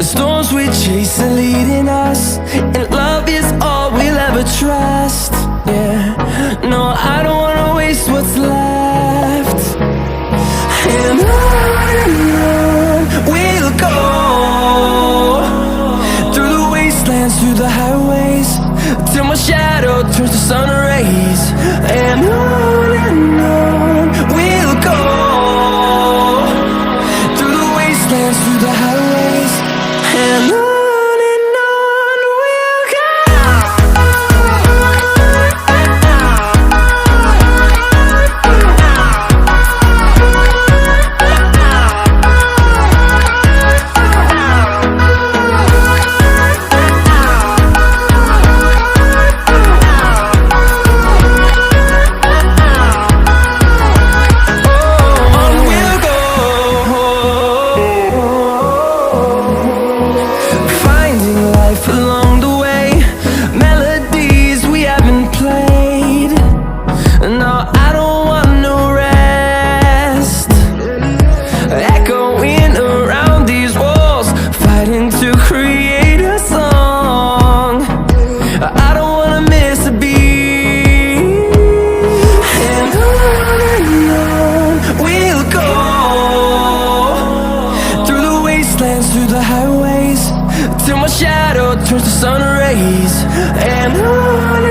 The storms we chase are leading us, and love is all we'll ever trust. Yeah, no, I don't wanna waste what's left. And on we'll go, through the wastelands, through the highways, till my shadow turns to sun rays. And on we'll go, through the wastelands, through the highways, and on. Along the way, melodies we haven't played. No, I don't want no rest. Echoing around these walls, fighting to create a song. I don't wanna miss a beat. And on we'll go, through the wastelands, through the highways, till my shadow turns to sun rays. And on